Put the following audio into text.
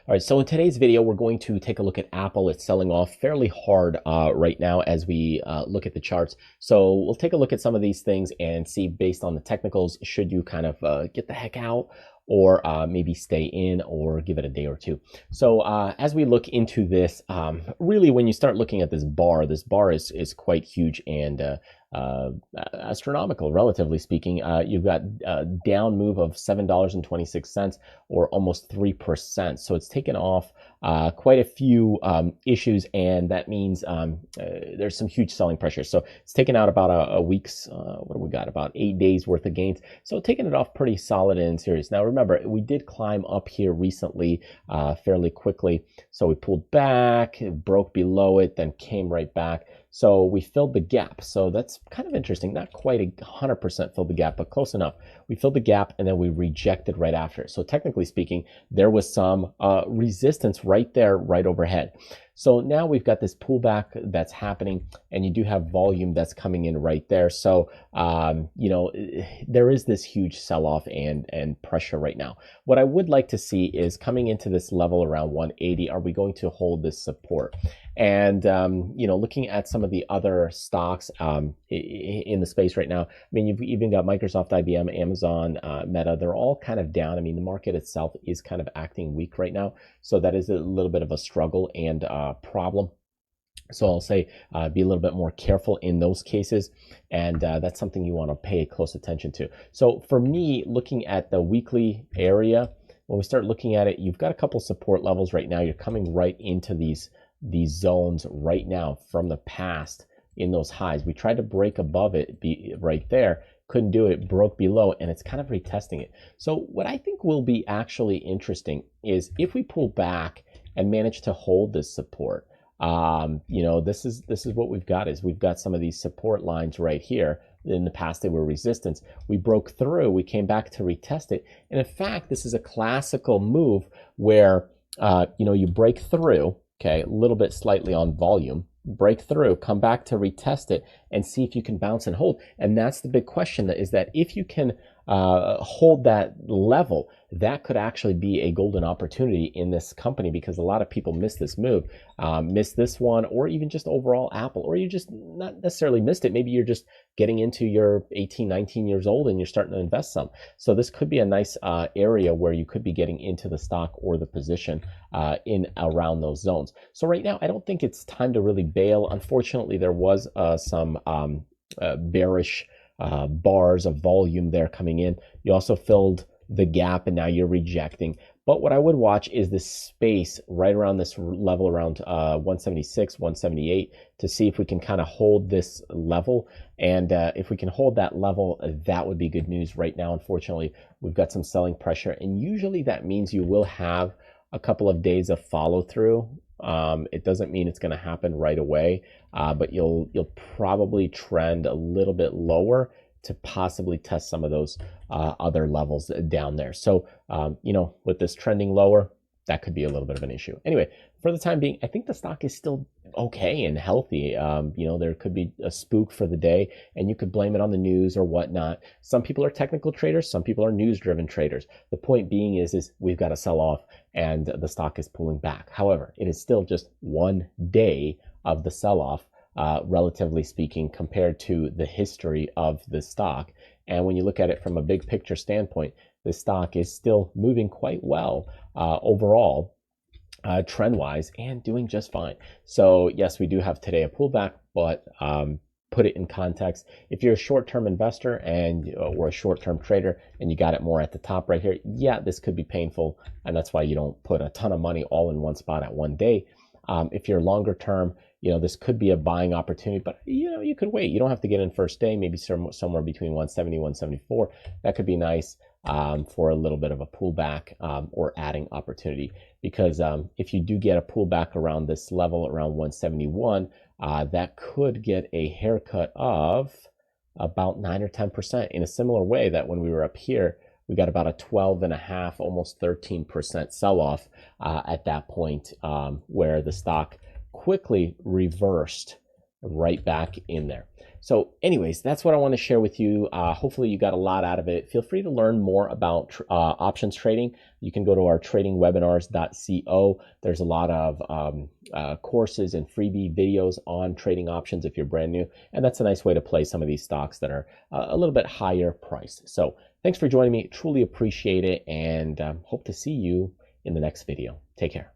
All right, so in today's video, we're going to take a look at Apple. It's selling off fairly hard right now as we look at the charts. So we'll take a look at some of these things and see, based on the technicals, should you kind of get the heck out or maybe stay in or give it a day or two. So as we look into this, really when you start looking at this bar is quite huge and astronomical, relatively speaking. You've got a down move of $7.26 or almost 3%. So it's taken off quite a few issues, and that means there's some huge selling pressure. So it's taken out about a week's, what do we got, about 8 days worth of gains. So taking it off pretty solid and serious. Now remember, we did climb up here recently fairly quickly. So we pulled back, broke below it, then came right back. So we filled the gap. So that's kind of interesting. Not quite 100% filled the gap, but close enough. We filled the gap and then we rejected right after. So technically speaking, there was some resistance right there, right overhead. So now we've got this pullback that's happening, and you do have volume that's coming in right there. So, you know, there is this huge sell-off and pressure right now. What I would like to see is, coming into this level around 180, are we going to hold this support? And, you know, looking at some of the other stocks in the space right now, I mean, you've even got Microsoft, IBM, Amazon, Meta. They're all kind of down. I mean, the market itself is kind of acting weak right now. So that is a little bit of a struggle and problem. So I'll say be a little bit more careful in those cases, and that's something you want to pay close attention to. So for me, looking at the weekly area, when we start looking at it, you've got a couple support levels right now. You're coming right into these zones right now from the past in those highs. We tried to break above it, be right there, couldn't do it, broke below, and it's kind of retesting it. So what I think will be actually interesting is if we pull back and manage to hold this support. You know, this is what we've got, is we've got some of these support lines right here. In the past, they were resistance. We broke through, we came back to retest it. And in fact, this is a classical move where, you know, you break through, okay, a little bit slightly on volume, break through, come back to retest it, and see if you can bounce and hold. And that's the big question, is that if you can hold that level, that could actually be a golden opportunity in this company, because a lot of people miss this move, miss this one, or even just overall Apple, or you just not necessarily missed it. Maybe you're just getting into your 18, 19 years old and you're starting to invest some. So this could be a nice area where you could be getting into the stock or the position in around those zones. So right now, I don't think it's time to really bail. Unfortunately, there was some bearish bars of volume there coming in. You also filled the gap and now you're rejecting. But what I would watch is this space right around this level around 176, 178 to see if we can kind of hold this level. And if we can hold that level, that would be good news. Right now, unfortunately, we've got some selling pressure, and usually that means you will have a couple of days of follow through. It doesn't mean it's going to happen right away, but you'll probably trend a little bit lower to possibly test some of those other levels down there. So, you know, with this trending lower, that could be a little bit of an issue. Anyway, for the time being, I think the stock is still okay and healthy. You know, there could be a spook for the day, and you could blame it on the news or whatnot. Some people are technical traders, some people are news-driven traders. The point being is we've got to sell off, and the stock is pulling back. However, it is still just one day of the sell-off, relatively speaking, compared to the history of the stock. And when you look at it from a big picture standpoint, the stock is still moving quite well overall, trend-wise, and doing just fine. So yes, we do have today a pullback, but put it in context. If you're a short-term investor and or a short-term trader and you got it more at the top right here, yeah, this could be painful, and that's why you don't put a ton of money all in one spot at one day. If you're longer term, you know, this could be a buying opportunity, but you know, you could wait. You don't have to get in first day, maybe somewhere between 170, 174. That could be nice for a little bit of a pullback or adding opportunity, because if you do get a pullback around this level, around 171, that could get a haircut of about 9 or 10% in a similar way that when we were up here, we got about a 12.5, almost 13% sell-off at that point, where the stock quickly reversed right back in there. So anyways, that's what I want to share with you. Hopefully you got a lot out of it. Feel free to learn more about options trading. You can go to our tradingwebinars.co. There's a lot of courses and freebie videos on trading options if you're brand new. And that's a nice way to play some of these stocks that are a little bit higher priced. So thanks for joining me. Truly appreciate it, and hope to see you in the next video. Take care.